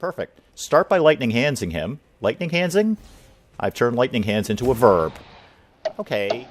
Perfect. Start by lightning handsing him. Lightning handsing? I've turned lightning hands into a verb. Okay.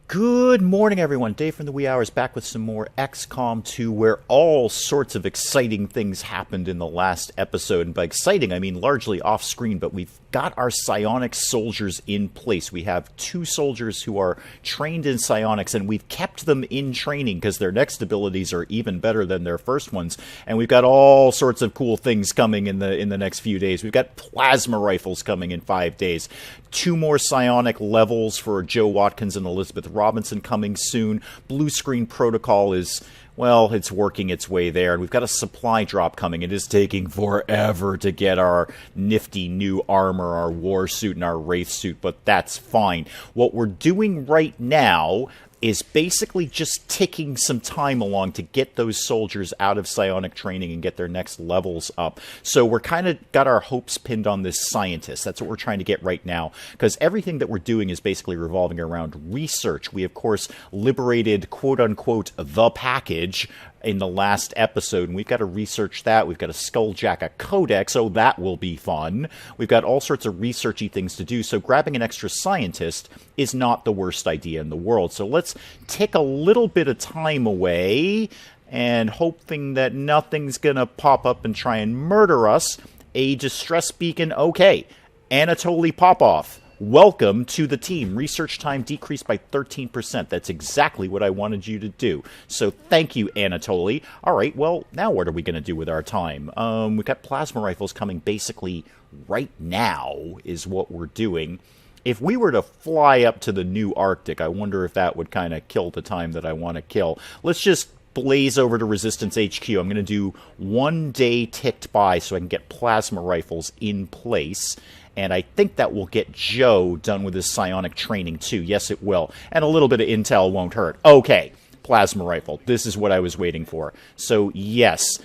Good morning, everyone. Dave from the Wee Hours back with some more XCOM 2, where all sorts of exciting things happened in the last episode. And by exciting, I mean largely off-screen, but we've got our psionics soldiers in place. We have 2 soldiers who are trained in psionics, and we've kept them in training because their next abilities are even better than their first ones. And we've got all sorts of cool things coming in the next few days. We've got plasma rifles coming in 5 days. 2 more psionic levels for Joe Watkins and Elizabeth Robinson coming soon. Blue Screen Protocol is, well, it's working its way there. And we've got a supply drop coming. It is taking forever to get our nifty new armor, our war suit, and our wraith suit, but that's fine. What we're doing right now is basically just ticking some time along to get those soldiers out of psionic training and get their next levels up. So we're kind of got our hopes pinned on this scientist. That's what we're trying to get right now, because everything that we're doing is basically revolving around research. We, of course, liberated, quote-unquote, the package in the last episode, and we've got to research that. We've got to skulljack a codex, so that will be fun. We've got all sorts of researchy things to do, so grabbing an extra scientist is not the worst idea in the world. So let's tick a little bit of time away, and hoping that nothing's gonna pop up and try and murder us. A distress beacon, okay. Anatoly Popov, welcome to the team. Research time decreased by 13%. That's exactly what I wanted you to do. So thank you, Anatoly. All right, well, now what are we going to do with our time? We've got plasma rifles coming basically right now is what we're doing. If we were to fly up to the new Arctic, I wonder if that would kind of kill the time that I want to kill. Let's just blaze over to Resistance HQ. I'm going to do 1 day ticked by so I can get plasma rifles in place. And I think that will get Joe done with his psionic training, too. Yes, it will. And a little bit of intel won't hurt. Okay, plasma rifle. This is what I was waiting for. So, yes.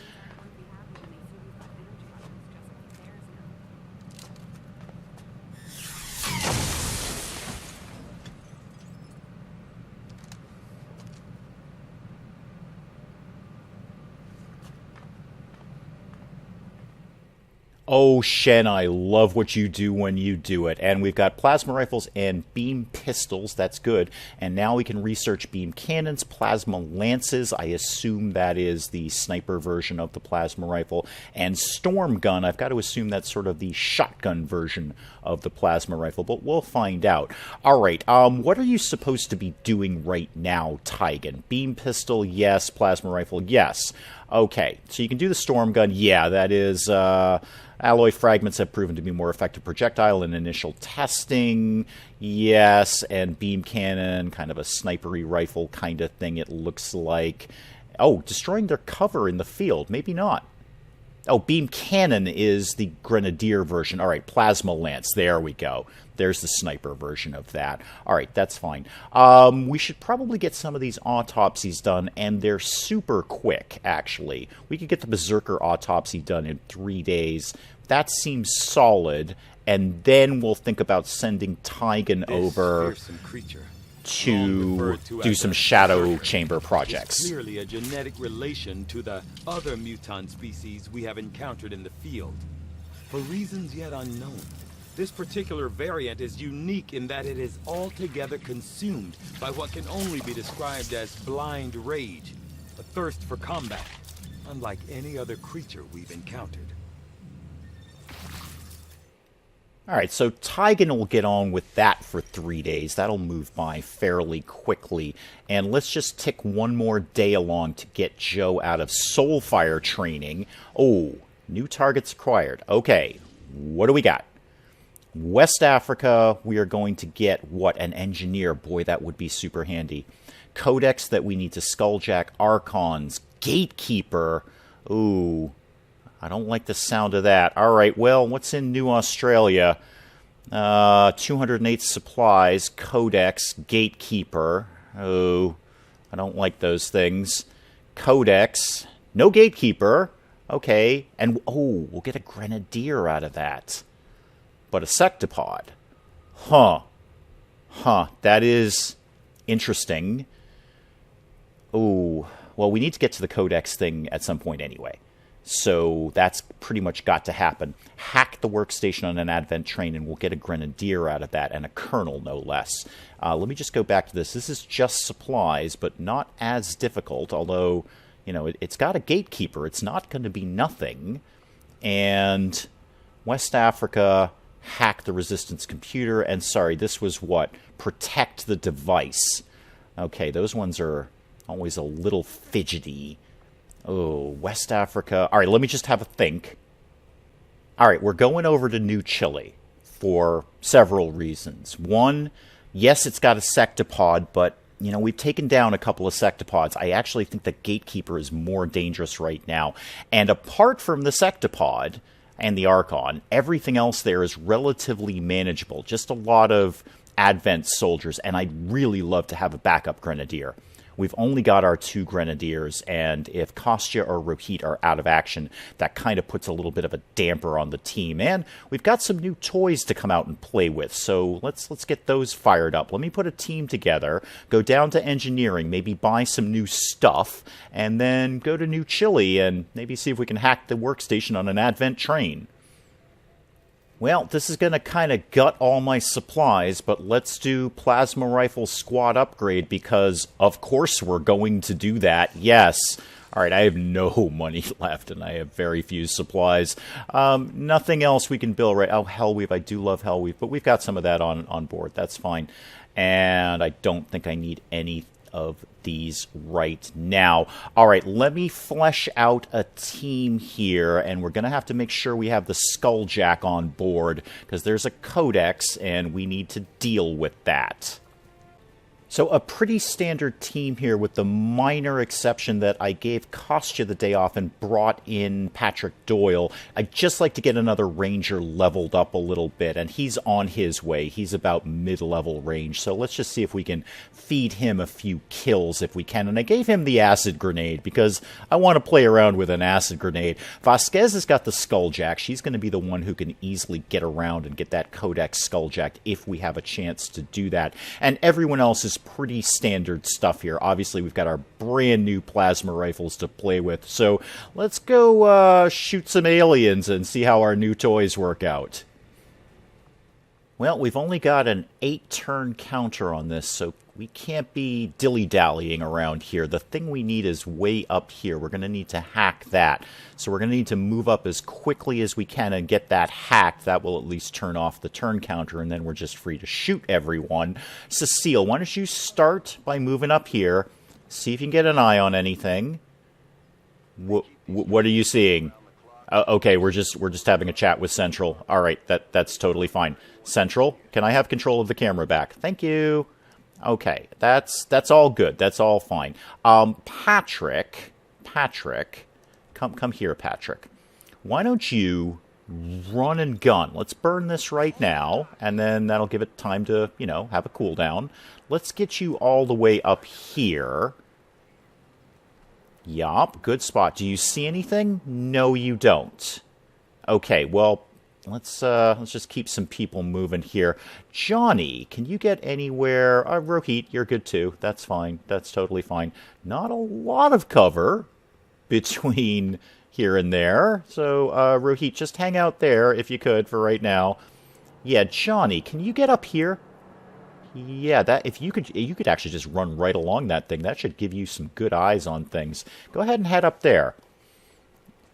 Oh, Shen, I love what you do when you do it. And we've got plasma rifles and beam pistols. That's good. And now we can research beam cannons, plasma lances. I assume that is the sniper version of the plasma rifle. And storm gun. I've got to assume that's sort of the shotgun version of the plasma rifle, but we'll find out. All right, what are you supposed to be doing right now, Tigan? Beam pistol, yes. Plasma rifle, yes. Okay, so you can do the storm gun. Yeah, that is... alloy fragments have proven to be more effective projectile in initial testing. Yes, and beam cannon, kind of a snipery rifle kind of thing it looks like. Oh, destroying their cover in the field. Maybe not. Oh, beam cannon is the grenadier version. All right, plasma lance. There we go. There's the sniper version of that. All right, that's fine. We should probably get some of these autopsies done, and they're super quick, actually. We could get the Berserker autopsy done in 3 days. That seems solid, and then we'll think about sending Tigan over to do some shadow chamber projects. It's clearly a genetic relation to the other mutant species we have encountered in the field. For reasons yet unknown, this particular variant is unique in that it is altogether consumed by what can only be described as blind rage, a thirst for combat, unlike any other creature we've encountered. All right, so Tigan will get on with that for 3 days. That'll move by fairly quickly. And let's just tick 1 more day along to get Joe out of Soulfire training. Oh, new targets acquired. Okay, what do we got? West Africa, we are going to get, what, an engineer. Boy, that would be super handy. Codex that we need to skulljack. Archons. Gatekeeper. Ooh, I don't like the sound of that. All right, well, what's in New Australia? 208 supplies, Codex, Gatekeeper. Oh, I don't like those things. Codex, no Gatekeeper. Okay, and oh, we'll get a Grenadier out of that. But a Sectopod. Huh, that is interesting. Oh, well, we need to get to the Codex thing at some point anyway. So that's pretty much got to happen. Hack the workstation on an Advent train, and we'll get a Grenadier out of that, and a Colonel, no less. Let me just go back to this. This is just supplies, but not as difficult, although, you know, it's got a gatekeeper. It's not going to be nothing. And West Africa, hack the Resistance computer, and sorry, this was what? Protect the device. Okay, those ones are always a little fidgety. Oh, West Africa. All right, let me just have a think. All right, we're going over to New Chile for several reasons. One, yes, it's got a Sectopod, but, you know, we've taken down a couple of Sectopods. I actually think the Gatekeeper is more dangerous right now. And apart from the Sectopod and the Archon, everything else there is relatively manageable. Just a lot of Advent soldiers, and I'd really love to have a backup Grenadier. We've only got our 2 Grenadiers, and if Kostya or Rohit are out of action, that kind of puts a little bit of a damper on the team. And we've got some new toys to come out and play with, so let's get those fired up. Let me put a team together, go down to engineering, maybe buy some new stuff, and then go to New Chile and maybe see if we can hack the workstation on an Advent train. Well, this is going to kind of gut all my supplies, but let's do Plasma Rifle Squad upgrade because, of course, we're going to do that. Yes. All right, I have no money left, and I have very few supplies. Nothing else we can build, right? Oh, Hellweave. I do love Hellweave, but we've got some of that on board. That's fine. And I don't think I need any of these right now. All right, let me flesh out a team here, and we're going to have to make sure we have the Skulljack on board, because there's a Codex, and we need to deal with that. So a pretty standard team here with the minor exception that I gave Kostya the day off and brought in Patrick Doyle. I'd just like to get another Ranger leveled up a little bit, and he's on his way. He's about mid-level range, so let's just see if we can feed him a few kills if we can. And I gave him the acid grenade because I want to play around with an acid grenade. Vasquez has got the Skulljack. She's going to be the one who can easily get around and get that Codex Skulljack if we have a chance to do that. And everyone else is pretty standard stuff here. Obviously, we've got our brand new plasma rifles to play with. So let's go shoot some aliens and see how our new toys work out. Well, we've only got an 8-turn counter on this, so we can't be dilly-dallying around here. The thing we need is way up here. We're going to need to hack that. So we're going to need to move up as quickly as we can and get that hacked. That will at least turn off the turn counter, and then we're just free to shoot everyone. Cecile, why don't you start by moving up here, see if you can get an eye on anything. What are you seeing? Okay, we're just having a chat with Central. All right, that's totally fine. Central, can I have control of the camera back? Thank you. Okay, that's all good. That's all fine. Patrick, come here, Patrick. Why don't you run and gun? Let's burn this right now, and then that'll give it time to, you know, have a cooldown. Let's get you all the way up here. Yup, good spot. Do you see anything? No, you don't. Okay, well, let's just keep some people moving here. Johnny, can you get anywhere? Rohit, you're good too. That's fine. That's totally fine. Not a lot of cover between here and there. So, Rohit, just hang out there if you could for right now. Yeah, Johnny, can you get up here? Yeah, that if you could actually just run right along that thing. That should give you some good eyes on things. Go ahead and head up there.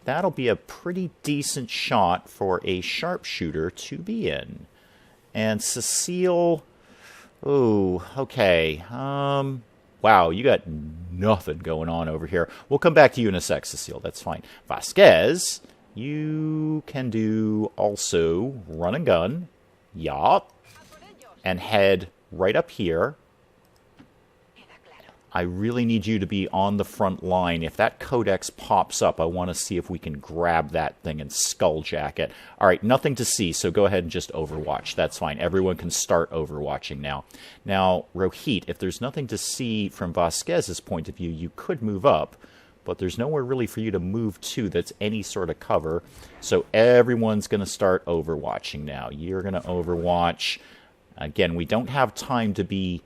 That'll be a pretty decent shot for a sharpshooter to be in. And Cecile, oh, okay. Wow, you got nothing going on over here. We'll come back to you in a sec, Cecile. That's fine. Vasquez, you can do also run and gun. Yup. And head right up here. I really need you to be on the front line. If that Codex pops up, I want to see if we can grab that thing and skulljack it. All right, nothing to see, so go ahead and just overwatch. That's fine. Everyone can start overwatching now. Now, Rohit, if there's nothing to see from Vasquez's point of view, you could move up, but there's nowhere really for you to move to that's any sort of cover. So everyone's going to start overwatching now. You're going to overwatch. Again, we don't have time to be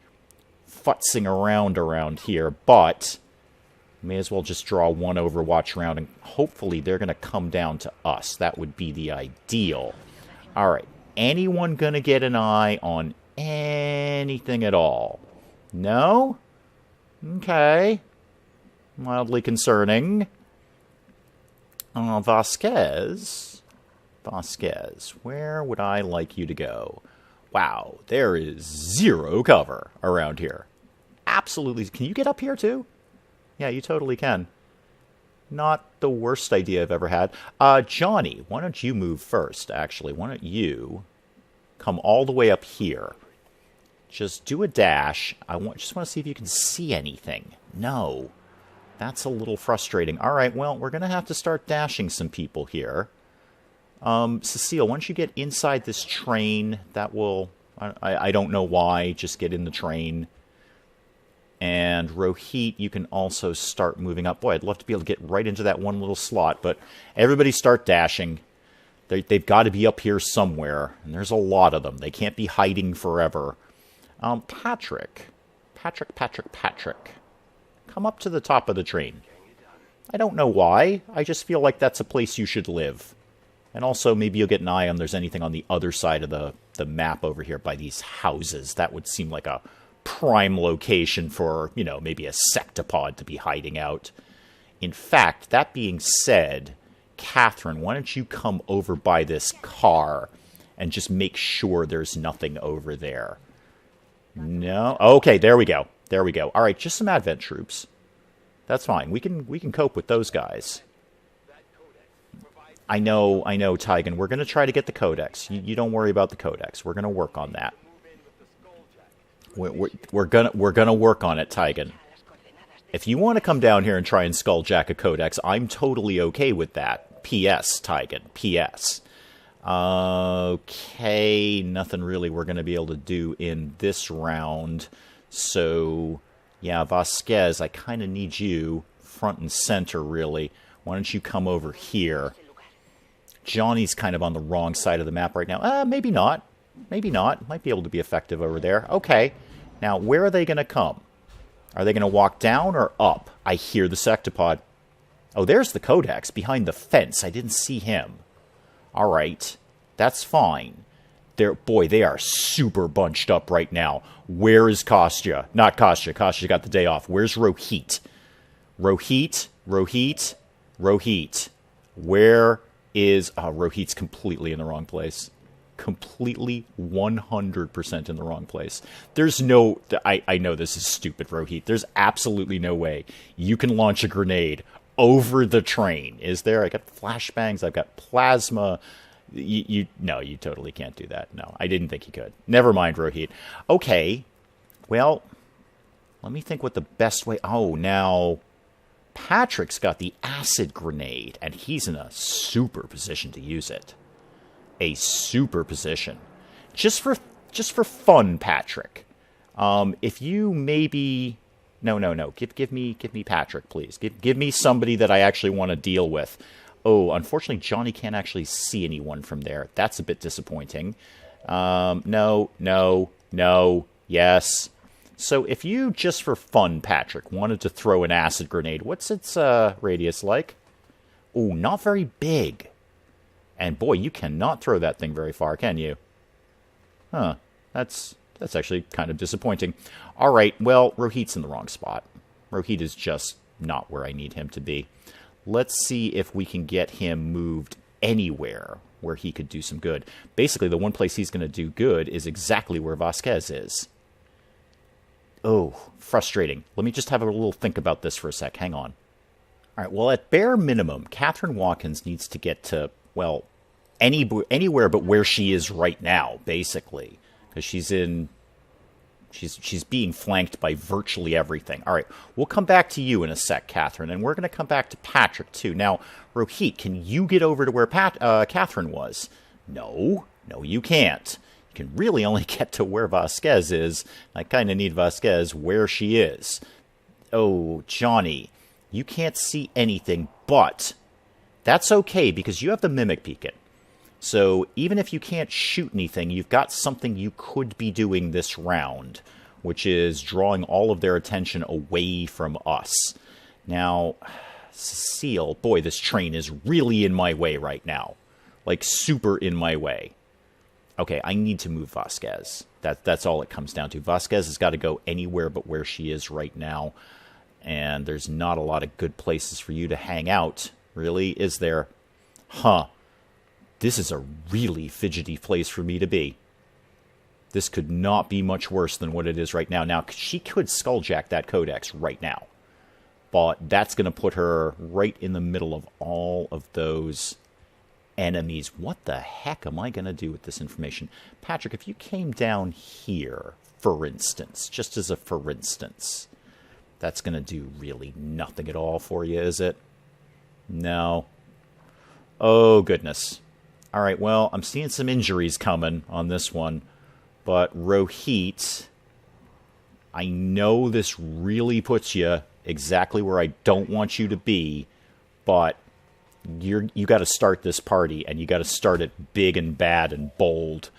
futzing around here, but May as well just draw one Overwatch round, and hopefully they're going to come down to us. That would be the ideal. All right. Anyone going to get an eye on anything at all? No? Okay. Mildly concerning. Vasquez, where would I like you to go? Wow, there is zero cover around here. Absolutely. Can you get up here too? Yeah, you totally can. Not the worst idea I've ever had. Johnny, why don't you move first, actually? Why don't you come all the way up here? Just do a dash. Just want to see if you can see anything. No. That's a little frustrating. All right, well, we're going to have to start dashing some people here. Cecile, once you get inside this train, that will... I don't know why. Just get in the train. And Rohit, you can also start moving up. Boy, I'd love to be able to get right into that one little slot, but everybody start dashing. They've got to be up here somewhere, and there's a lot of them. They can't be hiding forever. Patrick. Come up to the top of the train. I don't know why. I just feel like that's a place you should live. And also, maybe you'll get an eye on there's anything on the other side of the map over here by these houses. That would seem like a prime location for, maybe a Sectopod to be hiding out. In fact, that being said, Catherine, why don't you come over by this car and just make sure there's nothing over there? No? Okay, there we go. All right, just some Advent troops. That's fine. We can cope with those guys. I know, Tygan. We're going to try to get the Codex. You don't worry about the Codex. We're going to work on that. We're gonna work on it, Tygan. If you want to come down here and try and skulljack a Codex, I'm totally okay with that. P.S., Tygan. P.S. Okay, nothing really we're going to be able to do in this round. So, yeah, Vasquez, I kind of need you front and center, really. Why don't you come over here? Johnny's kind of on the wrong side of the map right now. Maybe not. Maybe not. Might be able to be effective over there. Okay. Now, where are they going to come? Are they going to walk down or up? I hear the Sectopod. Oh, there's the Codex behind the fence. I didn't see him. All right. That's fine. They are super bunched up right now. Where is Kostya? Not Kostya. Kostya got the day off. Where's Rohit? Rohit. Where is... Rohit's completely in the wrong place. Completely 100% in the wrong place. There's no... I know this is stupid, Rohit. There's absolutely no way you can launch a grenade over the train. Is there? I got flashbangs. I've got plasma. No, you totally can't do that. No, I didn't think you could. Never mind, Rohit. Okay. Well, let me think what the best way... Oh, now... Patrick's got the acid grenade, and he's in a super position to use it. A super position. Just for fun, Patrick. If you maybe... No. Give me Patrick, please. Give me somebody that I actually want to deal with. Oh, unfortunately, Johnny can't actually see anyone from there. That's a bit disappointing. No, yes. So if you, just for fun, Patrick, wanted to throw an acid grenade, what's its radius like? Oh, not very big. And boy, you cannot throw that thing very far, can you? Huh. That's actually kind of disappointing. All right, well, Rohit's in the wrong spot. Rohit is just not where I need him to be. Let's see if we can get him moved anywhere where he could do some good. Basically, the one place he's going to do good is exactly where Vasquez is. Oh, frustrating. Let me just have a little think about this for a sec. Hang on. All right, well, at bare minimum, Catherine Watkins needs to get to, well, anywhere but where she is right now, basically. Because she's being flanked by virtually everything. All right, we'll come back to you in a sec, Catherine, and we're going to come back to Patrick, too. Now, Rohit, can you get over to where Catherine was? No, you can't. You can really only get to where Vasquez is. I kind of need Vasquez where she is. Oh, Johnny, you can't see anything, but that's okay because you have the Mimic Beacon. So even if you can't shoot anything, you've got something you could be doing this round, which is drawing all of their attention away from us. Now, Cecile, boy, this train is really in my way right now. Like, super in my way. Okay, I need to move Vasquez. That's all it comes down to. Vasquez has got to go anywhere but where she is right now. And there's not a lot of good places for you to hang out. Really, is there? Huh. This is a really fidgety place for me to be. This could not be much worse than what it is right now. Now, she could skulljack that codex right now. But that's going to put her right in the middle of all of those enemies. What the heck am I going to do with this information? Patrick, if you came down here, for instance, just as a for instance, that's going to do really nothing at all for you, is it? No. Oh, goodness. All right, well, I'm seeing some injuries coming on this one. But Rohit, I know this really puts you exactly where I don't want you to be, but you got to start this party, and you got to start it big and bad and bold.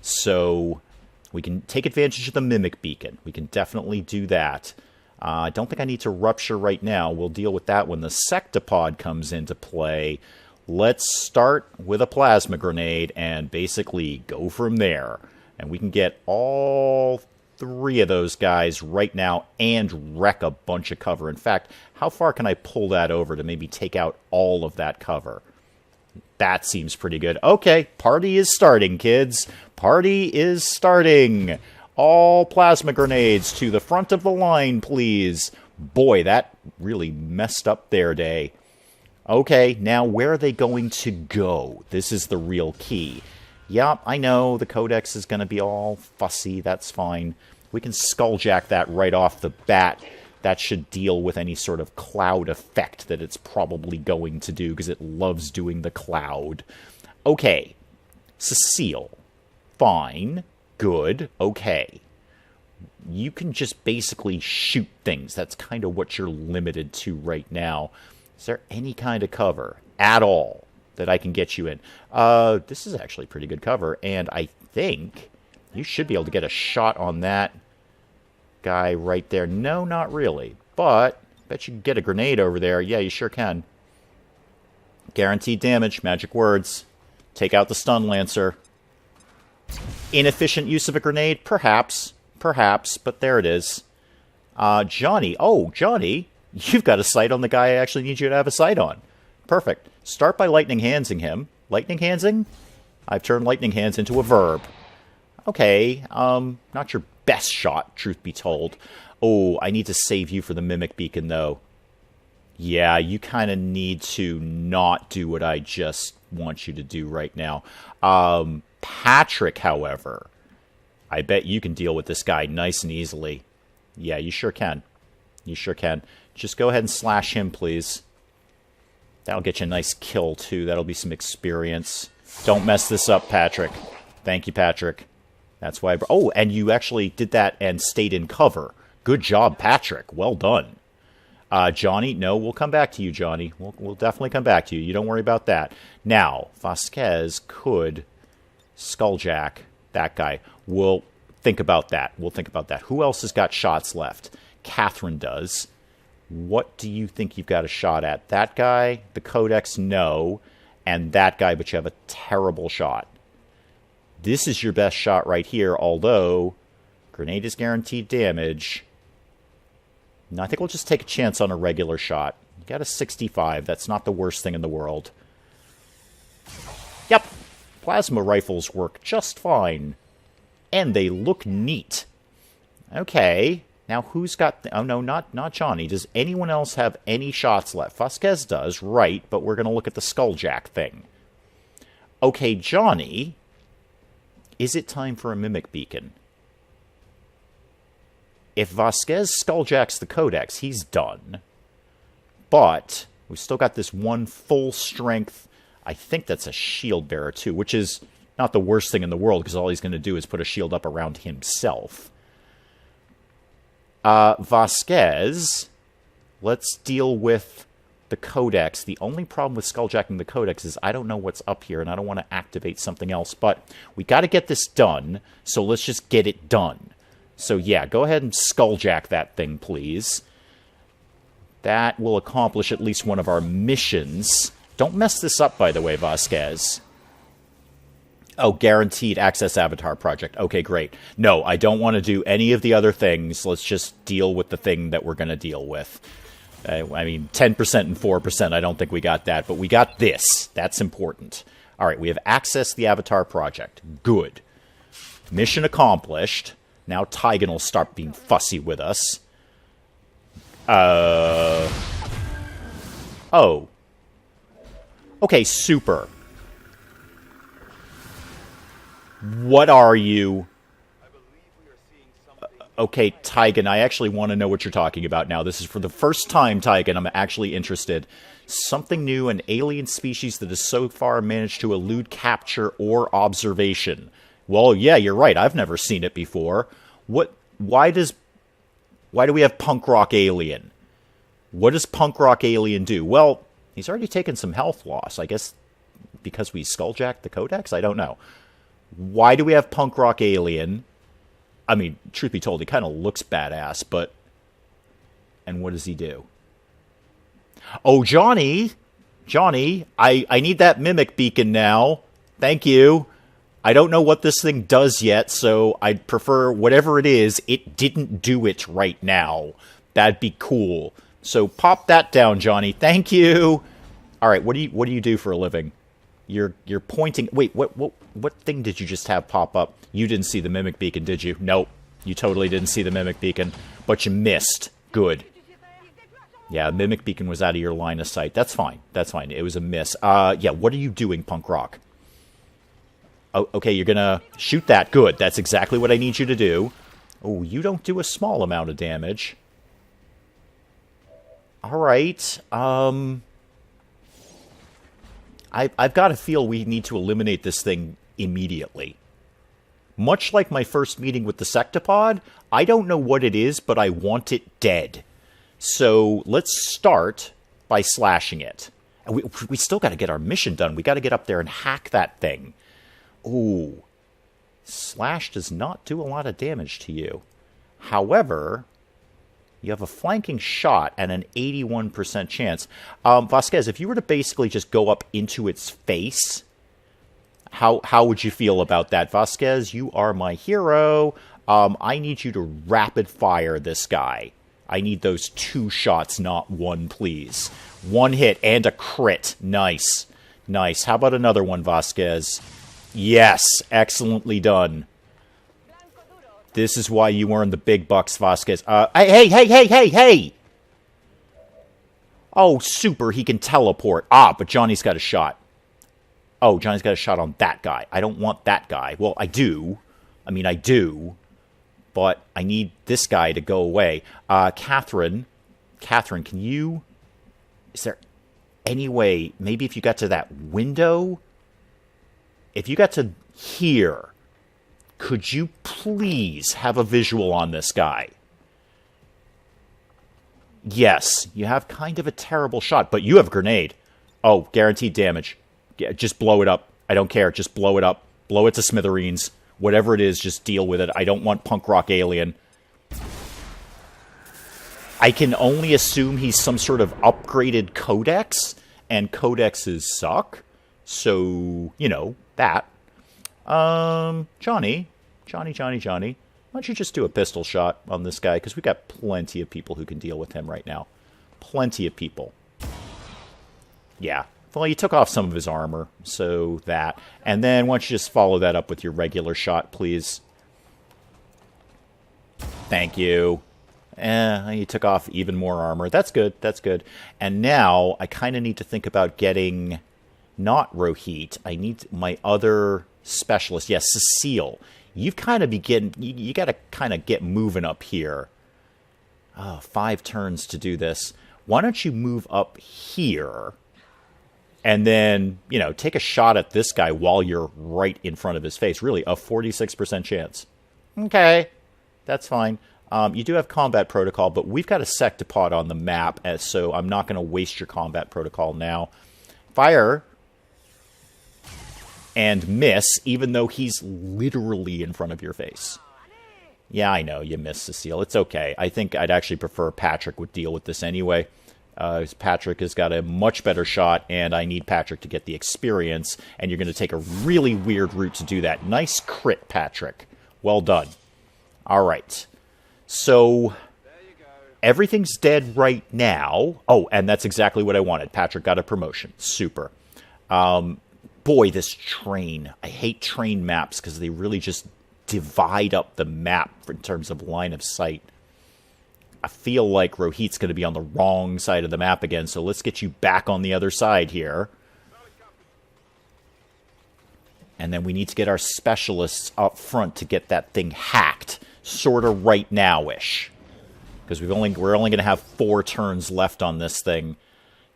So we can take advantage of the Mimic Beacon. We can definitely do that. I don't think I need to rupture right now. We'll deal with that when the Sectopod comes into play. Let's start with a plasma grenade and basically go from there. And we can get all three of those guys right now and wreck a bunch of cover. In fact, how far can I pull that over to maybe take out all of that cover? That seems pretty good. Okay, party is starting, kids. Party is starting. All plasma grenades to the front of the line, please. Boy, that really messed up their day. Okay, now where are they going to go? This is the real key. Yup, I know the codex is going to be all fussy. That's fine. We can skulljack that right off the bat. That should deal with any sort of cloud effect that it's probably going to do, because it loves doing the cloud. Okay. Cecile. Fine. Good. Okay. You can just basically shoot things. That's kind of what you're limited to right now. Is there any kind of cover at all that I can get you in? This is actually pretty good cover, and I think you should be able to get a shot on that guy right there. No, not really, but bet you can get a grenade over there. Yeah, you sure can. Guaranteed damage, magic words. Take out the stun lancer. Inefficient use of a grenade? Perhaps, but there it is. Johnny. Oh, Johnny, you've got a sight on the guy I actually need you to have a sight on. Perfect. Start by lightning handsing him. Lightning handsing? I've turned lightning hands into a verb. Okay, not your best shot, truth be told. Oh, I need to save you for the Mimic Beacon, though. Yeah, you kind of need to not do what I just want you to do right now. Patrick, however, I bet you can deal with this guy nice and easily. Yeah, you sure can. You sure can. Just go ahead and slash him, please. That'll get you a nice kill, too. That'll be some experience. Don't mess this up, Patrick. Thank you, Patrick. That's why oh, and you actually did that and stayed in cover. Good job, Patrick. Well done. Johnny, no, we'll come back to you, Johnny. We'll definitely come back to you. You don't worry about that. Now, Vasquez could skulljack that guy. We'll think about that. We'll think about that. Who else has got shots left? Catherine does. What do you think you've got a shot at? That guy, the Codex, no. And that guy, but you have a terrible shot. This is your best shot right here, although grenade is guaranteed damage. No, I think we'll just take a chance on a regular shot. You got a 65. That's not the worst thing in the world. Yep. Plasma rifles work just fine. And they look neat. Okay. Now, who's got... oh, no, not Johnny. Does anyone else have any shots left? Vasquez does, right, but we're going to look at the skulljack thing. Okay, Johnny, is it time for a Mimic Beacon? If Vasquez skulljacks the Codex, he's done. But we've still got this one full-strength... I think that's a shield bearer, too, which is not the worst thing in the world, because all he's going to do is put a shield up around himself. Vasquez, let's deal with the Codex. The only problem with skulljacking the Codex is I don't know what's up here, and I don't want to activate something else. But we got to get this done, so let's just get it done. So yeah, go ahead and skulljack that thing, please. That will accomplish at least one of our missions. Don't mess this up, by the way, Vasquez. Oh, guaranteed access avatar project. Okay, great. No, I don't want to do any of the other things. Let's just deal with the thing that we're going to deal with. I mean, 10% and 4%, I don't think we got that, but we got this. That's important. All right, we have accessed the avatar project. Good. Mission accomplished. Now Tygan will start being fussy with us. Oh. Okay, super. What are you? Okay, Tygan, I actually want to know what you're talking about now. This is for the first time, Tygan, I'm actually interested. Something new, an alien species that has so far managed to elude capture or observation. Well, yeah, you're right. I've never seen it before. Why do we have Punk Rock Alien? What does Punk Rock Alien do? Well, he's already taken some health loss. I guess because we skulljacked the Codex? I don't know. Why do we have Punk Rock Alien? I mean, truth be told, he kind of looks badass, but... And what does he do? Oh, Johnny! Johnny, I need that mimic beacon now. Thank you. I don't know what this thing does yet, so I'd prefer whatever it is, it didn't do it right now. That'd be cool. So pop that down, Johnny. Thank you! Alright, what do you do for a living? You're pointing... Wait, what thing did you just have pop up? You didn't see the mimic beacon, did you? Nope. You totally didn't see the mimic beacon. But you missed. Good. Yeah, mimic beacon was out of your line of sight. That's fine. That's fine. It was a miss. Yeah, what are you doing, Punk Rock? Oh, okay, you're gonna shoot that. Good. That's exactly what I need you to do. Oh, you don't do a small amount of damage. Alright. I've got to feel we need to eliminate this thing immediately. Much like my first meeting with the Sectopod, I don't know what it is, but I want it dead. So let's start by slashing it. And we still got to get our mission done. We got to get up there and hack that thing. Ooh. Slash does not do a lot of damage to you. However, you have a flanking shot and an 81% chance. Vasquez, if you were to basically just go up into its face, how would you feel about that? Vasquez, you are my hero. I need you to rapid fire this guy. I need those 2 shots, not 1, please. 1 hit and a crit. Nice. Nice. How about another one, Vasquez? Yes. Excellently done. This is why you earn the big bucks, Vasquez. Hey! Oh, super. He can teleport. But Johnny's got a shot. Oh, Johnny's got a shot on that guy. I don't want that guy. Well, I do. I mean, I do. But I need this guy to go away. Catherine, can you... Is there any way... Maybe if you got to that window... If you got to here... Could you please have a visual on this guy? Yes, you have kind of a terrible shot, but you have a grenade. Oh, guaranteed damage. Yeah, just blow it up. I don't care. Just blow it up. Blow it to smithereens. Whatever it is, just deal with it. I don't want Punk Rock Alien. I can only assume he's some sort of upgraded codex, and codexes suck. So, you know, that. Johnny. Why don't you just do a pistol shot on this guy? Because we got plenty of people who can deal with him right now. Plenty of people. Yeah. Well, you took off some of his armor, so that. And then why don't you just follow that up with your regular shot, please? Thank you. You took off even more armor. That's good. That's good. And now I kind of need to think about getting not Rohit. I need my other specialist. Yes, Cecile. You've kind of you got to kind of get moving up here. 5 turns to do this. Why don't you move up here? And then, you know, take a shot at this guy while you're right in front of his face. Really, a 46% chance. Okay, that's fine. You do have combat protocol, but we've got a Sectopod on the map, so I'm not going to waste your combat protocol now. Fire. And miss, even though he's literally in front of your face. Yeah, I know, you missed, Cecile. It's okay. I think I'd actually prefer Patrick would deal with this anyway. Patrick has got a much better shot, and I need Patrick to get the experience, and you're going to take a really weird route to do that. Nice crit, Patrick. Well done. All right. So everything's dead right now. Oh, and that's exactly what I wanted. Patrick got a promotion. Super. Boy, this train. I hate train maps because they really just divide up the map in terms of line of sight. I feel like Rohit's going to be on the wrong side of the map again, so let's get you back on the other side here. And then we need to get our specialists up front to get that thing hacked, sort of right now-ish. Because we're only going to have 4 turns left on this thing.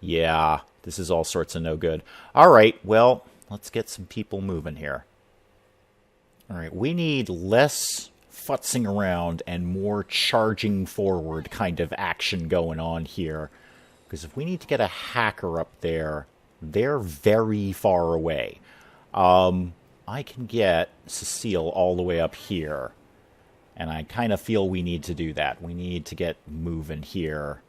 Yeah, this is all sorts of no good. All right, well, let's get some people moving here. All right, we need less futzing around and more charging forward kind of action going on here. Because if we need to get a hacker up there, they're very far away. I can get Cecile all the way up here. And I kind of feel we need to do that. We need to get moving here.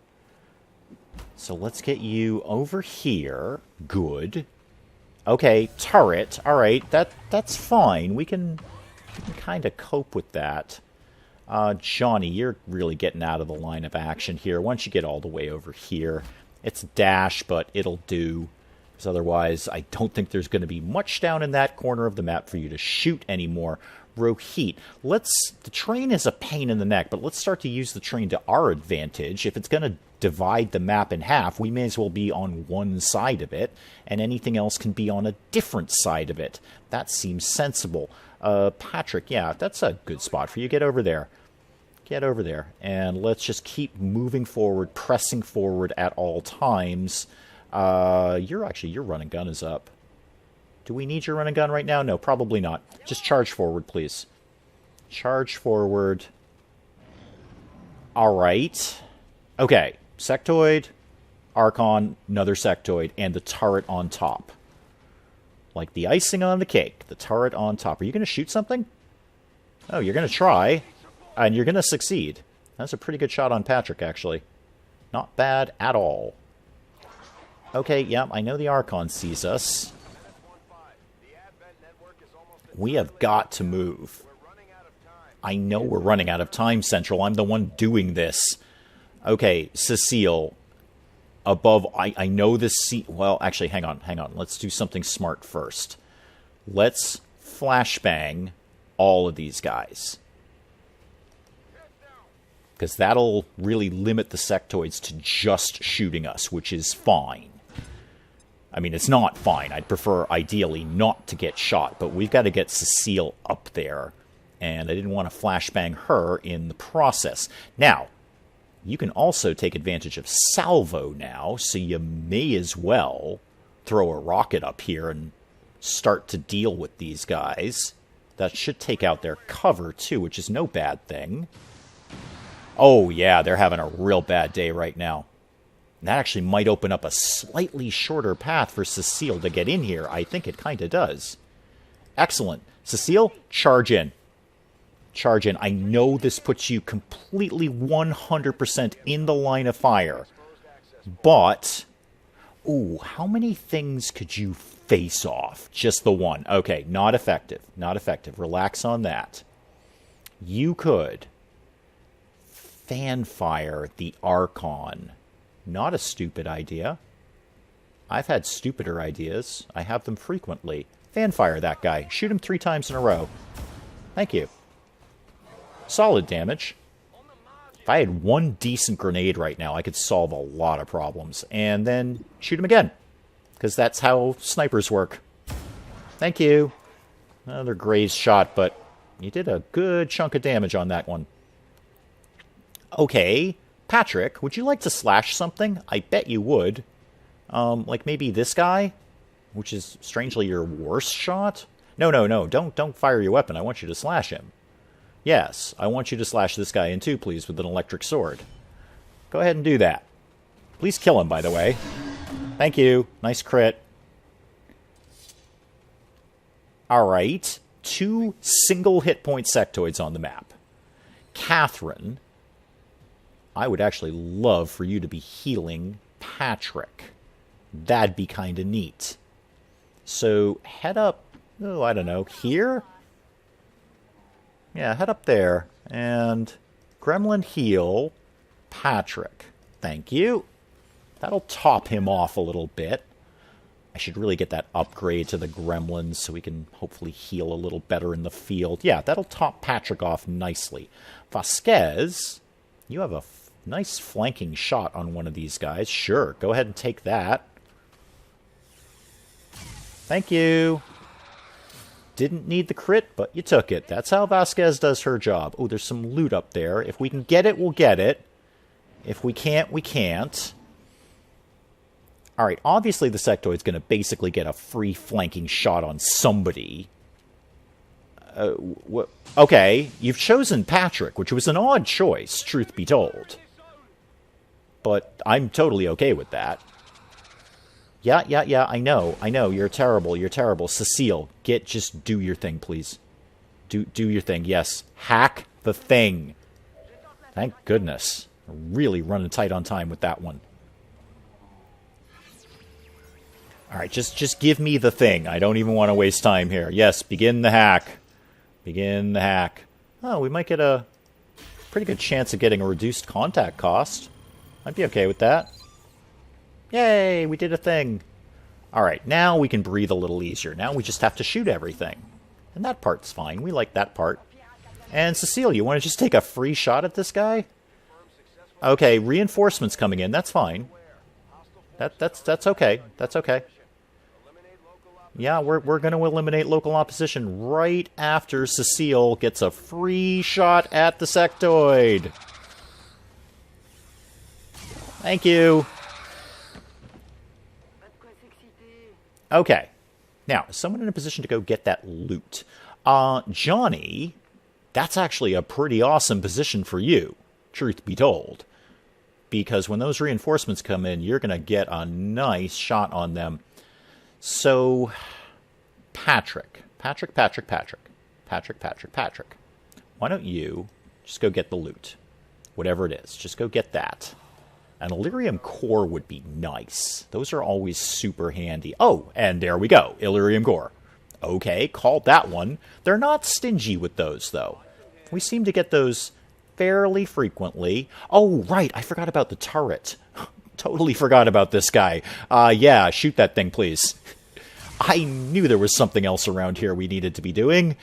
So let's get you over here. Good. Okay, turret. All right, that's fine. We can kind of cope with that. Johnny, you're really getting out of the line of action here. Once you get all the way over here, it's dash, but it'll do. Because otherwise, I don't think there's going to be much down in that corner of the map for you to shoot anymore. Rohit, the train is a pain in the neck, but let's start to use the train to our advantage. If it's going to divide the map in half, we may as well be on one side of it, and anything else can be on a different side of it. That seems sensible. Patrick, yeah, that's a good spot for you. Get over there. Get over there. And let's just keep moving forward, pressing forward at all times. Your run and gun is up. Do we need your run and gun right now? No, probably not. Just charge forward, please. Charge forward. All right. Okay. Sectoid, Archon, another sectoid, and the turret on top. Like the icing on the cake, the turret on top. Are you going to shoot something? Oh, you're going to try, and you're going to succeed. That's a pretty good shot on Patrick, actually. Not bad at all. Okay, yeah, I know the Archon sees us. We have got to move. I know we're running out of time, Central. I'm the one doing this. Okay, Cecile. Above, I know this... Well, actually, hang on. Let's do something smart first. Let's flashbang all of these guys. Because that'll really limit the sectoids to just shooting us, which is fine. I mean, it's not fine. I'd prefer, ideally, not to get shot. But we've got to get Cecile up there. And I didn't want to flashbang her in the process. Now, you can also take advantage of salvo now. So you may as well throw a rocket up here and start to deal with these guys. That should take out their cover, too, which is no bad thing. Oh, yeah, they're having a real bad day right now. That actually might open up a slightly shorter path for Cecile to get in here. I think it kind of does. Excellent. Cecile, charge in. Charge in. I know this puts you completely 100% in the line of fire. But, ooh, how many things could you face off? Just the one. Okay, not effective. Not effective. Relax on that. You could fanfire the Archon. Not a stupid idea. I've had stupider ideas. I have them frequently. Fanfire that guy. Shoot him 3 times in a row. Thank you. Solid damage. If I had one decent grenade right now, I could solve a lot of problems. And then shoot him again. Because that's how snipers work. Thank you. Another grazed shot, but you did a good chunk of damage on that one. Okay. Patrick, would you like to slash something? I bet you would. Like maybe this guy? Which is strangely your worst shot? No. Don't fire your weapon. I want you to slash him. Yes, I want you to slash this guy in two, please, with an electric sword. Go ahead and do that. Please kill him, by the way. Thank you. Nice crit. Alright. 2 single hit point sectoids on the map. Catherine, I would actually love for you to be healing Patrick. That'd be kind of neat. So head up, oh, I don't know, here? Yeah, head up there. And Gremlin heal Patrick. Thank you. That'll top him off a little bit. I should really get that upgrade to the gremlins so we can hopefully heal a little better in the field. Yeah, that'll top Patrick off nicely. Vasquez, you have a nice flanking shot on one of these guys. Sure, go ahead and take that. Thank you. Didn't need the crit, but you took it. That's how Vasquez does her job. Oh, there's some loot up there. If we can get it, we'll get it. If we can't, we can't. Alright, obviously the sectoid's going to basically get a free flanking shot on somebody. Okay, you've chosen Patrick, which was an odd choice, truth be told. But I'm totally okay with that. Yeah, I know, you're terrible. Cecile, just do your thing, please. Do your thing, yes. Hack the thing. Thank goodness. Really running tight on time with that one. Alright, just give me the thing. I don't even want to waste time here. Yes, begin the hack. Begin the hack. Oh, we might get a pretty good chance of getting a reduced contact cost. I'd be okay with that. Yay, we did a thing. Alright, now we can breathe a little easier. Now we just have to shoot everything. And that part's fine. We like that part. And Cecile, you want to just take a free shot at this guy? Okay, reinforcements coming in. That's fine. That's okay. That's okay. Yeah, we're going to eliminate local opposition right after Cecile gets a free shot at the sectoid. Thank you. Okay. Now, is someone in a position to go get that loot? Johnny, that's actually a pretty awesome position for you, truth be told. Because when those reinforcements come in, you're going to get a nice shot on them. So, Patrick. Why don't you just go get the loot? Whatever it is, just go get that. An Illyrium core would be nice. Those are always super handy. Oh, and there we go. Illyrium core. Okay, called that one. They're not stingy with those, though. We seem to get those fairly frequently. Oh, right, I forgot about the turret. Totally forgot about this guy. Yeah, shoot that thing, please. I knew there was something else around here we needed to be doing.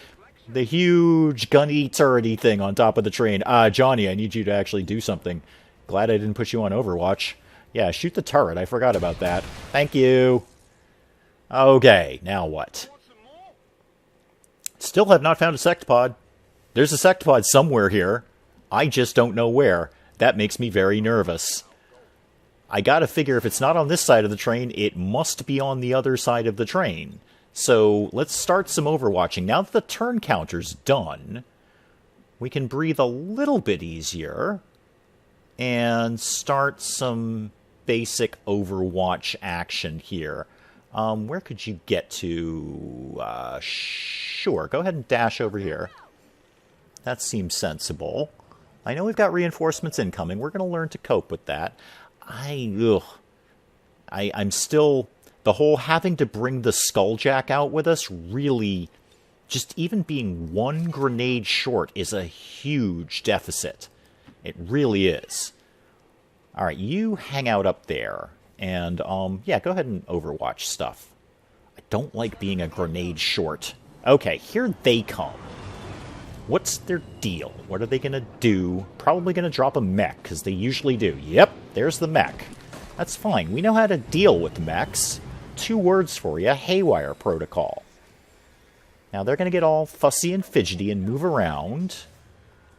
The huge gunny turrety thing on top of the train. Johnny, I need you to actually do something. Glad I didn't put you on Overwatch. Yeah, shoot the turret. I forgot about that. Thank you. Okay, now what? Still have not found a Sectopod. There's a Sectopod somewhere here. I just don't know where. That makes me very nervous. I gotta figure if it's not on this side of the train, it must be on the other side of the train. So, let's start some overwatching. Now that the turn counter's done, we can breathe a little bit easier and start some basic Overwatch action here. Where could you get to? Sure, go ahead and dash over here. That seems sensible. I know we've got reinforcements incoming. We're going to learn to cope with that. I'm still... The whole having to bring the Skulljack out with us really... Just even being one grenade short is a huge deficit. It really is. Alright, you hang out up there. And, yeah, go ahead and Overwatch stuff. I don't like being a grenade short. Okay, here they come. What's their deal? What are they going to do? Probably going to drop a mech, because they usually do. Yep, there's the mech. That's fine. We know how to deal with mechs. 2 words for you. Haywire Protocol. Now, they're going to get all fussy and fidgety and move around.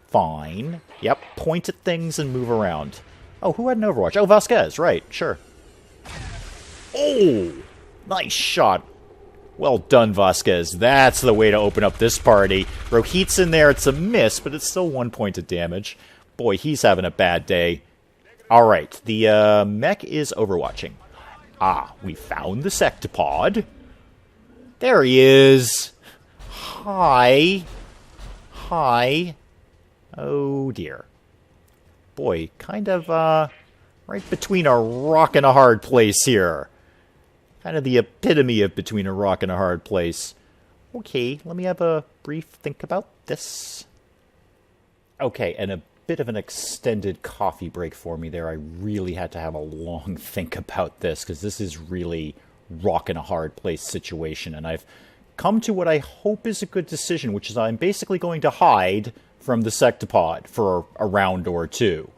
Fine. Yep, point at things and move around. Oh, who had an Overwatch? Oh, Vasquez, right, sure. Oh! Nice shot. Well done, Vasquez. That's the way to open up this party. Rohit's in there. It's a miss, but it's still 1 point of damage. Boy, he's having a bad day. Alright, the mech is overwatching. Ah, we found the Sectopod. There he is. Hi. Hi. Oh, dear. Boy, kind of Right between a rock and a hard place here. Kind of the epitome of between a rock and a hard place. Okay, let me have a brief think about this. Okay, and a bit of an extended coffee break for me there. I really had to have a long think about this, because this is really rock and a hard place situation, and I've come to what I hope is a good decision, which is I'm basically going to hide from the Sectopod for a round or two.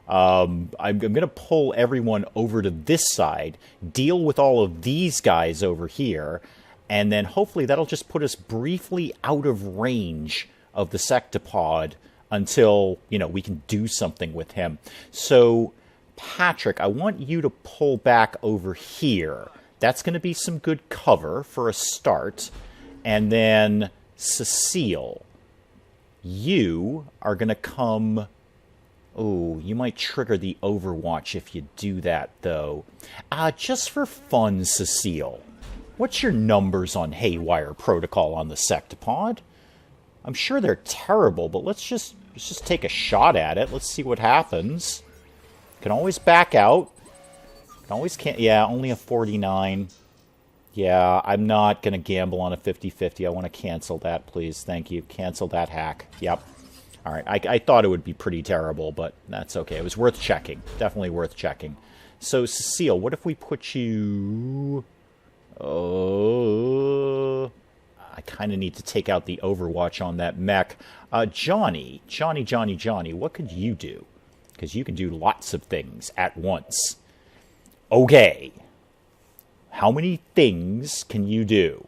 I'm going to pull everyone over to this side, deal with all of these guys over here, and then hopefully that'll just put us briefly out of range of the Sectopod until, you know, we can do something with him. So, Patrick, I want you to pull back over here. That's going to be some good cover for a start. And then, Cecile, you are going to come... Oh, you might trigger the Overwatch if you do that, though. Just for fun, Cecile, what's your numbers on Haywire Protocol on the Sectopod? I'm sure they're terrible, but let's just take a shot at it. Let's see what happens. Can always back out. Can always can't. Yeah, only a 49. Yeah, I'm not going to gamble on a 50-50. I want to cancel that, please. Thank you. Cancel that hack. Yep. All right, I thought it would be pretty terrible, but that's okay. It was worth checking. Definitely worth checking. So, Cecile, what if we put you... I kind of need to take out the Overwatch on that mech. Johnny, what could you do? Because you can do lots of things at once. Okay. How many things can you do?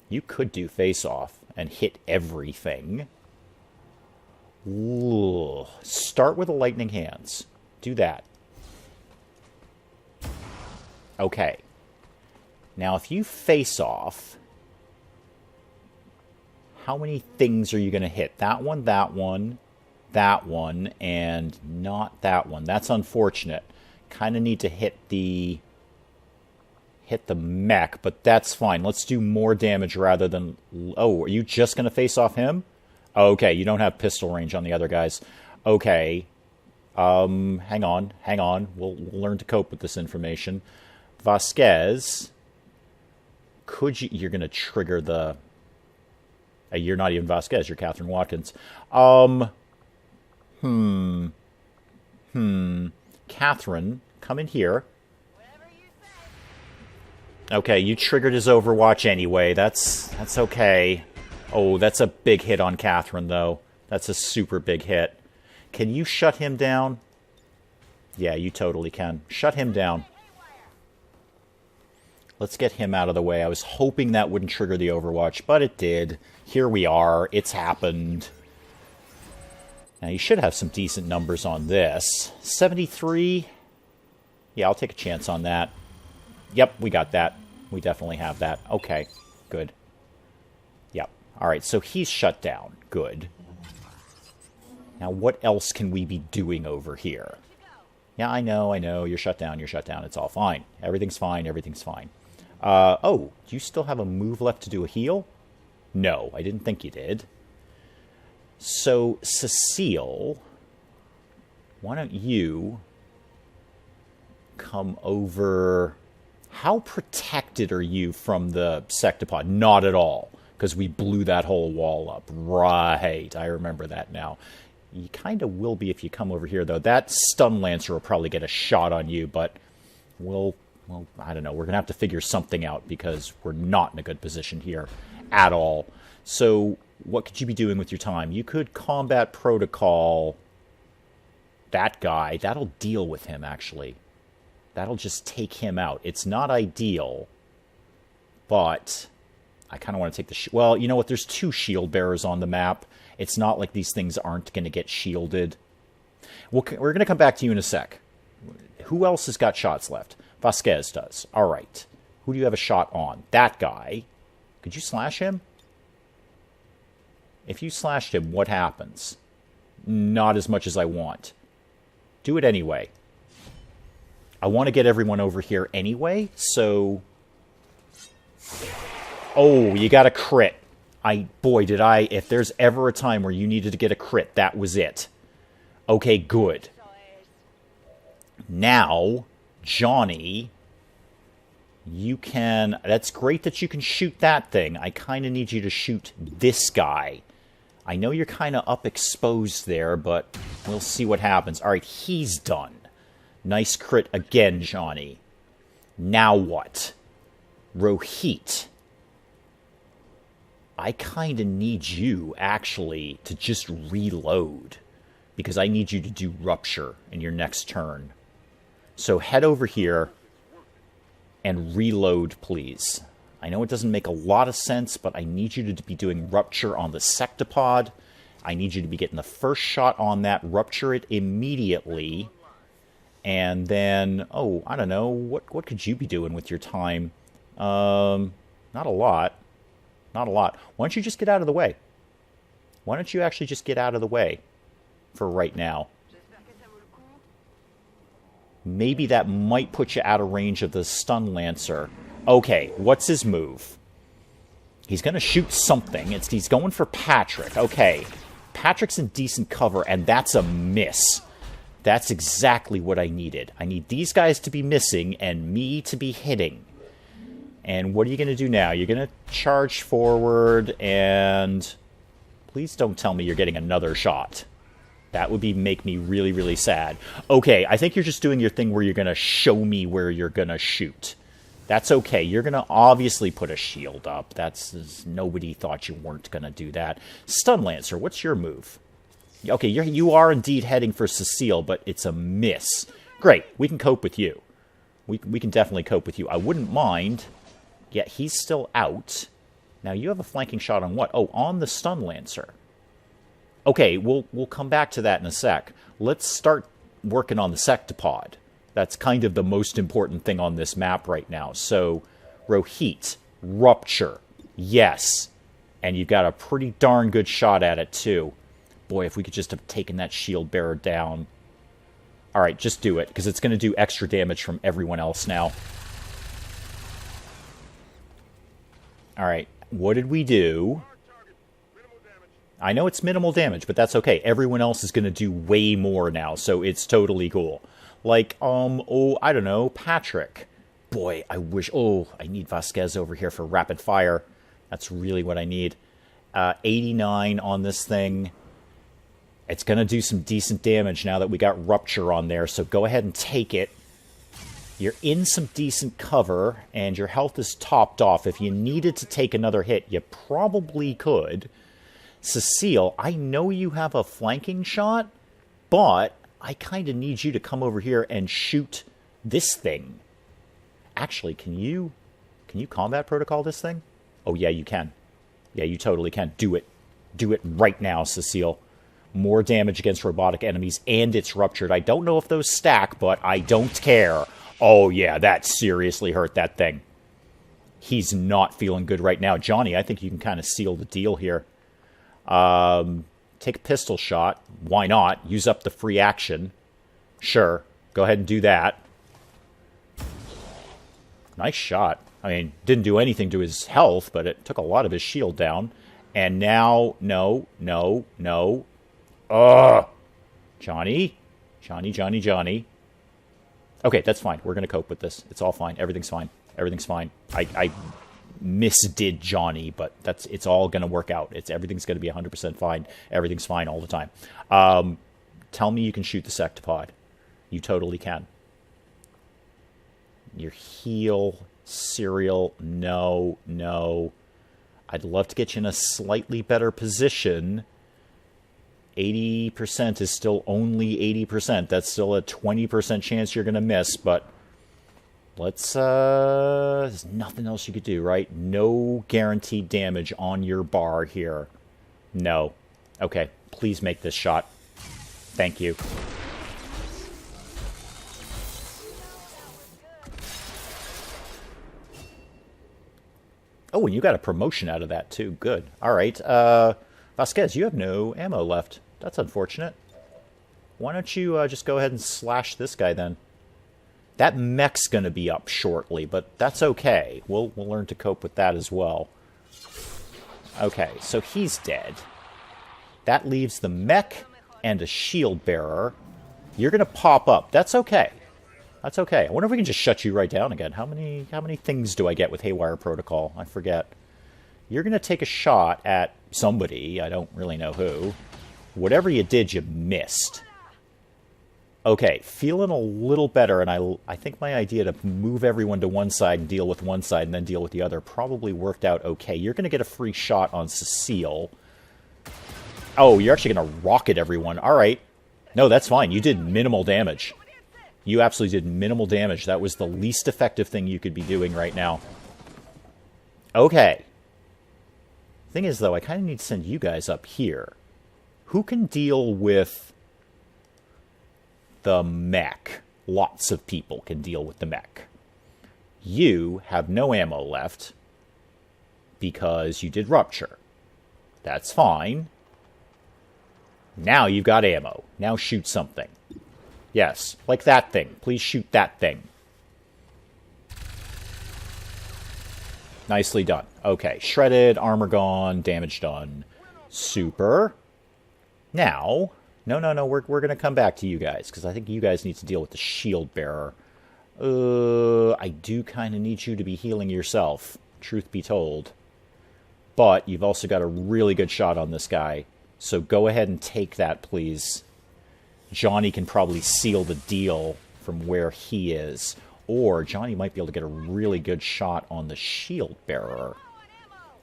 You could do face-off and hit everything. Ooh. Start with the lightning hands. Do that. Okay. Now, if you face off, how many things are you going to hit? That one, and not that one. That's unfortunate. Kind of need to hit the mech, but that's fine. Let's do more damage rather than... Oh, are you just going to face off him? Okay, you don't have pistol range on the other guys. Okay. Hang on. We'll learn to cope with this information. Vasquez, could you... You're going to trigger the... You're not even Vasquez, you're Catherine Watkins. Catherine, come in here. Okay, you triggered his Overwatch anyway. That's okay. Oh, that's a big hit on Catherine, though. That's a super big hit. Can you shut him down? Yeah, you totally can. Shut him down. Let's get him out of the way. I was hoping that wouldn't trigger the Overwatch, but it did. Here we are. It's happened. Now, you should have some decent numbers on this. 73. Yeah, I'll take a chance on that. Yep, we got that. We definitely have that. Okay, good. Yep. All right, so he's shut down. Good. Now, what else can we be doing over here? Yeah, I know. You're shut down. It's all fine. Everything's fine. Oh, do you still have a move left to do a heal? No, I didn't think you did. So, Cecile, why don't you come over... How protected are you from the Sectopod? Not at all, because we blew that whole wall up. Right, I remember that now. You kind of will be if you come over here, though. That stun lancer will probably get a shot on you, but well, I don't know. We're going to have to figure something out, because we're not in a good position here at all. So what could you be doing with your time? You could combat protocol that guy. That'll deal with him, actually. That'll just take him out. It's not ideal, but I kind of want to take the... Well, you know what? There's 2 shield bearers on the map. It's not like these things aren't going to get shielded. We're going to come back to you in a sec. Who else has got shots left? Vasquez does. All right. Who do you have a shot on? That guy. Could you slash him? If you slashed him, what happens? Not as much as I want. Do it anyway. I want to get everyone over here anyway, so... Oh, you got a crit. Boy, did I... If there's ever a time where you needed to get a crit, that was it. Okay, good. Now, Johnny, you can... That's great that you can shoot that thing. I kind of need you to shoot this guy. I know you're kind of up exposed there, but we'll see what happens. All right, he's done. Nice crit again, Johnny. Now what? Rohit. I kind of need you, actually, to just reload. Because I need you to do Rupture in your next turn. So head over here and reload, please. I know it doesn't make a lot of sense, but I need you to be doing Rupture on the Sectopod. I need you to be getting the first shot on that. Rupture it immediately. And then, oh, I don't know, what could you be doing with your time? Not a lot. Not a lot. Why don't you just get out of the way? Why don't you actually just get out of the way for right now? Maybe that might put you out of range of the Stun Lancer. Okay, what's his move? He's going to shoot something. He's going for Patrick. Okay, Patrick's in decent cover, and that's a miss. That's exactly what I needed. I need these guys to be missing and me to be hitting. And what are you going to do now? You're going to charge forward and... Please don't tell me you're getting another shot. That would make me really, really sad. Okay, I think you're just doing your thing where you're going to show me where you're going to shoot. That's okay. You're going to obviously put a shield up. Nobody thought you weren't going to do that. Stun Lancer, what's your move? Okay, you are indeed heading for Cecile, but it's a miss. Great, we can cope with you. We can definitely cope with you. I wouldn't mind. Yeah, he's still out. Now, you have a flanking shot on what? Oh, on the Stun Lancer. Okay, we'll come back to that in a sec. Let's start working on the Sectopod. That's kind of the most important thing on this map right now. So, Rohit, Rupture, yes. And you've got a pretty darn good shot at it, too. Boy, if we could just have taken that shield bearer down. Alright, just do it, because it's going to do extra damage from everyone else now. Alright, what did we do? I know it's minimal damage, but that's okay. Everyone else is going to do way more now, so it's totally cool. Like, oh, I don't know, Patrick. Boy, I wish... Oh, I need Vasquez over here for rapid fire. That's really what I need. 89 on this thing. It's going to do some decent damage now that we got Rupture on there, so go ahead and take it. You're in some decent cover, and your health is topped off. If you needed to take another hit, you probably could. Cecile, I know you have a flanking shot, but I kind of need you to come over here and shoot this thing. Actually, can you combat protocol this thing? Oh, yeah, you can. Yeah, you totally can. Do it. Do it right now, Cecile. More damage against robotic enemies, and it's ruptured. I don't know if those stack, but I don't care. Oh, yeah, that seriously hurt that thing. He's not feeling good right now. Johnny, I think you can kind of seal the deal here. Take a pistol shot. Why not? Use up the free action. Sure. Go ahead and do that. Nice shot. I mean, didn't do anything to his health, but it took a lot of his shield down. And now, no. Ugh! Johnny. Okay, that's fine. We're going to cope with this. It's all fine. Everything's fine. I misdid Johnny, but it's all going to work out. Everything's going to be 100% fine. Everything's fine all the time. Tell me you can shoot the Sectopod. You totally can. Your heal, Serial, no. I'd love to get you in a slightly better position. 80% is still only 80%. That's still a 20% chance you're going to miss, but let's, there's nothing else you could do, right? No guaranteed damage on your bar here. No. Okay, please make this shot. Thank you. Oh, and you got a promotion out of that, too. Good. All right. Vasquez, you have no ammo left. That's unfortunate. Why don't you just go ahead and slash this guy, then? That mech's going to be up shortly, but that's okay. We'll learn to cope with that as well. Okay, so he's dead. That leaves the mech and a shield bearer. You're going to pop up. That's okay. That's okay. I wonder if we can just shut you right down again. How many things do I get with Haywire Protocol? I forget. You're going to take a shot at somebody. I don't really know who. Whatever you did, you missed. Okay, feeling a little better, and I think my idea to move everyone to one side and deal with one side and then deal with the other probably worked out okay. You're going to get a free shot on Cecile. Oh, you're actually going to rocket everyone. All right. No, that's fine. You did minimal damage. You absolutely did minimal damage. That was the least effective thing you could be doing right now. Okay. Thing is, though, I kind of need to send you guys up here. Who can deal with the mech? Lots of people can deal with the mech. You have no ammo left because you did rupture. That's fine. Now you've got ammo. Now shoot something. Yes, like that thing. Please shoot that thing. Nicely done. Okay, shredded, armor gone, damage done. Super. Now, no, we're going to come back to you guys, because I think you guys need to deal with the shield bearer. I do kind of need you to be healing yourself, truth be told. But you've also got a really good shot on this guy, so go ahead and take that, please. Johnny can probably seal the deal from where he is. Or Johnny might be able to get a really good shot on the shield bearer.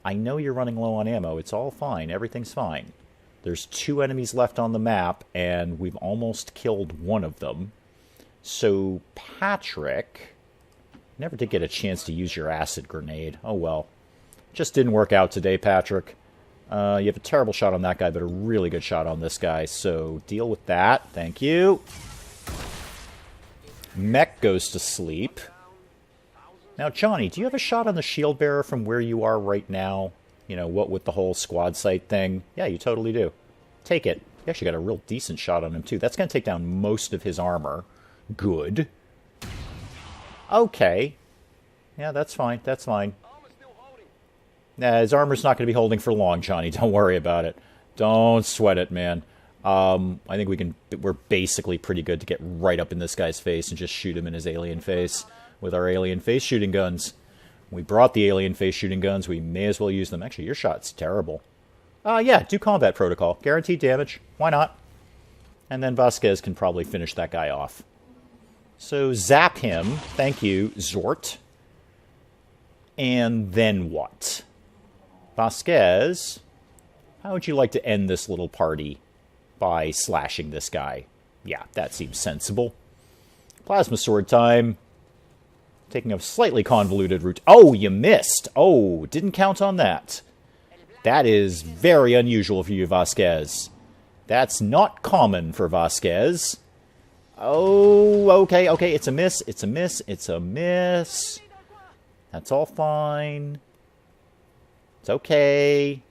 I know you're running low on ammo. It's all fine. Everything's fine. There's 2 enemies left on the map, and we've almost killed one of them. So, Patrick... Never did get a chance to use your acid grenade. Oh well. Just didn't work out today, Patrick. You have a terrible shot on that guy, but a really good shot on this guy. So, deal with that. Thank you. Mech goes to sleep. Now, Johnny, do you have a shot on the shield bearer from where you are right now? You know, what with the whole squad sight thing? Yeah, you totally do. Take it. You actually got a real decent shot on him, too. That's going to take down most of his armor. Good. Okay. Yeah, that's fine. That's fine. Nah, his armor's not going to be holding for long, Johnny. Don't worry about it. Don't sweat it, man. I think we're basically pretty good to get right up in this guy's face and just shoot him in his alien face with our alien face shooting guns. We brought the alien face shooting guns. We may as well use them. Actually, your shot's terrible. Yeah, do combat protocol. Guaranteed damage. Why not? And then Vasquez can probably finish that guy off. So zap him. Thank you, Zort. And then what? Vasquez, how would you like to end this little party? By slashing this guy. Yeah, that seems sensible. Plasma sword time. Taking a slightly convoluted route. Oh, you missed. Oh, didn't count on that. That is very unusual for you, Vasquez. That's not common for Vasquez. Oh, okay. It's a miss. It's a miss. It's a miss. That's all fine. It's okay.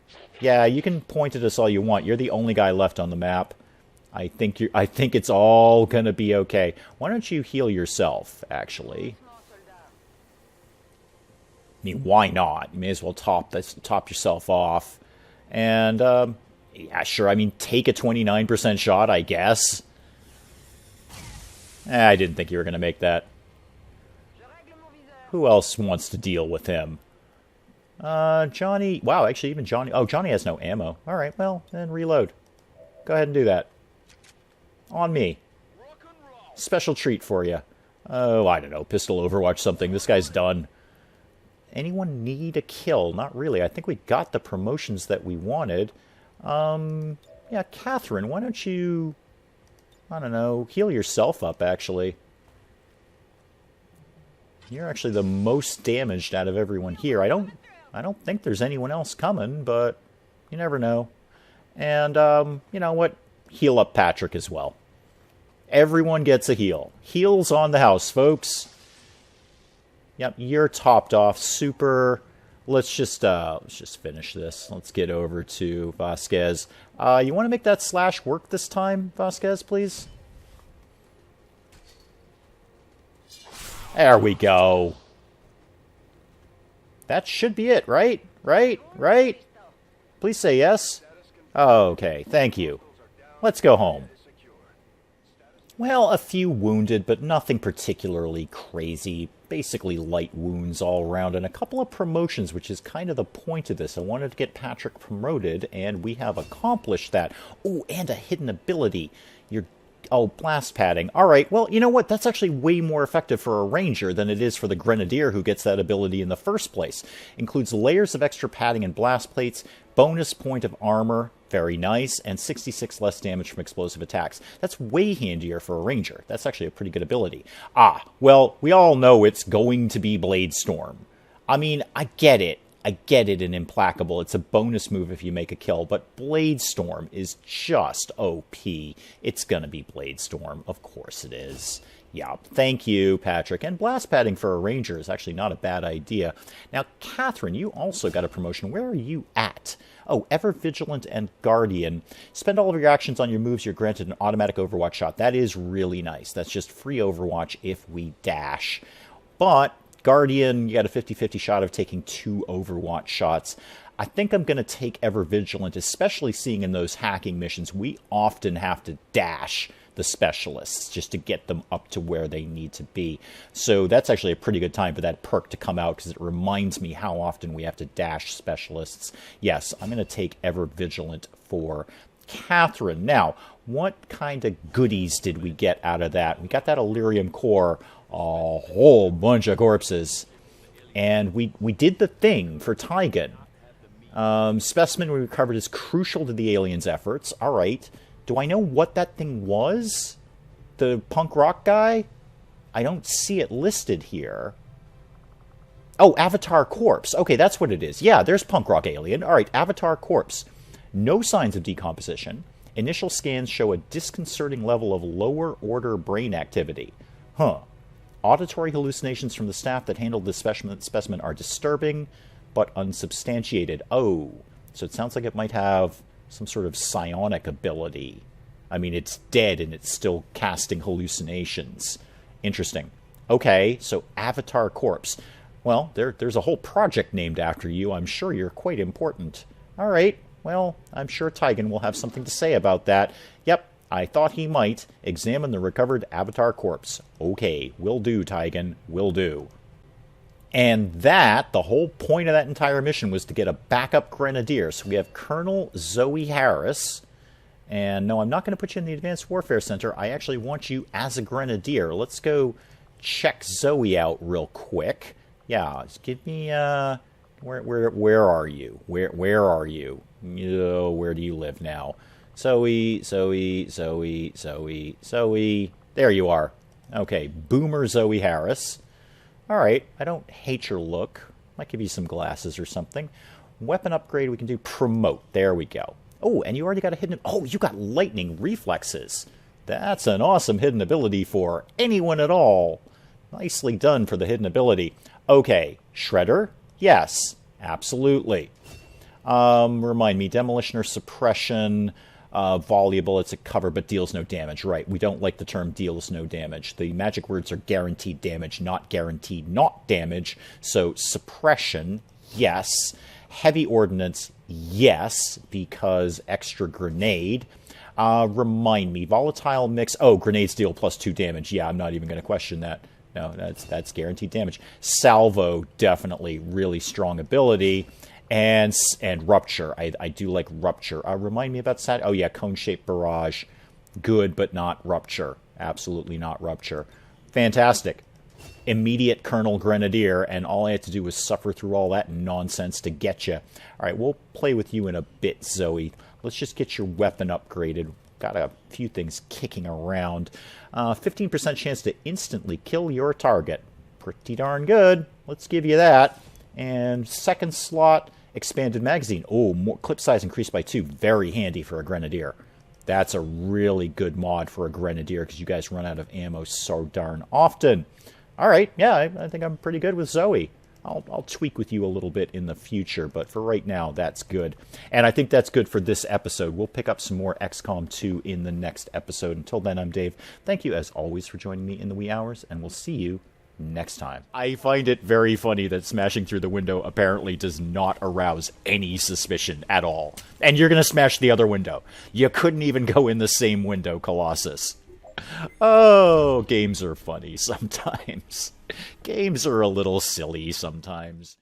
Yeah, you can point at us all you want. You're the only guy left on the map. I think it's all gonna be okay. Why don't you heal yourself, actually? I mean, why not? You may as well top yourself off. And, yeah, sure, I mean, take a 29% shot, I guess. I didn't think you were gonna make that. Who else wants to deal with him? Johnny... Wow, actually, even Johnny... Oh, Johnny has no ammo. Alright, well, then reload. Go ahead and do that. On me. Special treat for you. Oh, I don't know. Pistol Overwatch something. This guy's done. Anyone need a kill? Not really. I think we got the promotions that we wanted. Yeah, Catherine, why don't you... I don't know. Heal yourself up, actually. You're actually the most damaged out of everyone here. I don't think there's anyone else coming, but you never know. And, you know what? Heal up Patrick as well. Everyone gets a heal. Heals on the house, folks. Yep, you're topped off. Super. Let's just finish this. Let's get over to Vasquez. You want to make that slash work this time, Vasquez, please? There we go. That should be it, right? Right? Please say yes. Okay, thank you. Let's go home. Well, a few wounded, but nothing particularly crazy. Basically light wounds all around, and a couple of promotions, which is kind of the point of this. I wanted to get Patrick promoted, and we have accomplished that. Oh, and a hidden ability. Oh, blast padding. All right, well, you know what? That's actually way more effective for a ranger than it is for the grenadier who gets that ability in the first place. Includes layers of extra padding and blast plates, bonus point of armor, very nice, and 66 less damage from explosive attacks. That's way handier for a ranger. That's actually a pretty good ability. Ah, well, we all know it's going to be Blade Storm. I mean, I get it. I get it in Implacable. It's a bonus move if you make a kill, but Blade Storm is just OP. It's gonna be Blade Storm. Of course it is. Yeah, thank you, Patrick. And blast padding for a ranger is actually not a bad idea. Now, Catherine, you also got a promotion. Where are you at? Oh, Ever Vigilant and Guardian. Spend all of your actions on your moves. You're granted an automatic Overwatch shot. That is really nice. That's just free Overwatch if we dash. But Guardian, you got a 50-50 shot of taking 2 Overwatch shots. I think I'm going to take Ever Vigilant, especially seeing in those hacking missions, we often have to dash the specialists just to get them up to where they need to be. So that's actually a pretty good time for that perk to come out, because it reminds me how often we have to dash specialists. Yes, I'm going to take Ever Vigilant for Catherine. Now, what kind of goodies did we get out of that? We got that Illyrium core, a whole bunch of corpses, and we did the thing for Tygan. Specimen we recovered is crucial to the aliens' efforts. All right. Do I know what that thing was? The punk rock guy? I don't see it listed here. Oh, Avatar Corpse. Okay, that's what it is. Yeah, there's punk rock alien. All right, Avatar Corpse. No signs of decomposition. Initial scans show a disconcerting level of lower order brain activity. Huh. Auditory hallucinations from the staff that handled this specimen are disturbing, but unsubstantiated. Oh, so it sounds like it might have some sort of psionic ability. I mean, it's dead and it's still casting hallucinations. Interesting. Okay, so Avatar Corpse. Well, there's a whole project named after you. I'm sure you're quite important. All right, well, I'm sure Tygan will have something to say about that. Yep, I thought he might. Examine the recovered Avatar Corpse. Okay, will do, Tygan, will do. And that, the whole point of that entire mission was to get a backup grenadier. So we have Colonel Zoe Harris. And no, I'm not going to put you in the Advanced Warfare Center. I actually want you as a grenadier. Let's go check Zoe out real quick. Yeah, just give me, where are you? Where are you? Where do you live now? Zoe. There you are. Okay, Boomer Zoe Harris. All right, I don't hate your look. Might give you some glasses or something. Weapon upgrade, we can do promote. There we go. Oh, and you already got a hidden... Oh, you got lightning reflexes. That's an awesome hidden ability for anyone at all. Nicely done for the hidden ability. Okay, Shredder? Yes, absolutely. Remind me, demolition or suppression... voluble, it's a cover, but deals no damage. Right, we don't like the term deals no damage. The magic words are guaranteed damage, not guaranteed not damage. So suppression, yes. Heavy ordnance, yes, because extra grenade. Remind me, volatile mix. Oh, grenades deal +2 damage. Yeah, I'm not even going to question that. No, that's guaranteed damage. Salvo, definitely really strong ability. And Rupture. I do like Rupture. Remind me about that. Oh, yeah, Cone-Shaped Barrage. Good, but not Rupture. Absolutely not Rupture. Fantastic. Immediate Colonel Grenadier, and all I had to do was suffer through all that nonsense to get you. All right, we'll play with you in a bit, Zoe. Let's just get your weapon upgraded. Got a few things kicking around. 15% chance to instantly kill your target. Pretty darn good. Let's give you that. And second slot... Expanded magazine. Oh, more clip size increased by 2. Very handy for a grenadier. That's a really good mod for a grenadier because you guys run out of ammo so darn often. All right, yeah, I think I'm pretty good with Zoe. I'll tweak with you a little bit in the future, but for right now, that's good. And I think that's good for this episode. We'll pick up some more XCOM 2 in the next episode. Until then, I'm Dave. Thank you, as always, for joining me in the wee hours, and we'll see you next time. I find it very funny that smashing through the window apparently does not arouse any suspicion at all. And you're going to smash the other window. You couldn't even go in the same window, Colossus. Oh, games are funny sometimes. Games are a little silly sometimes.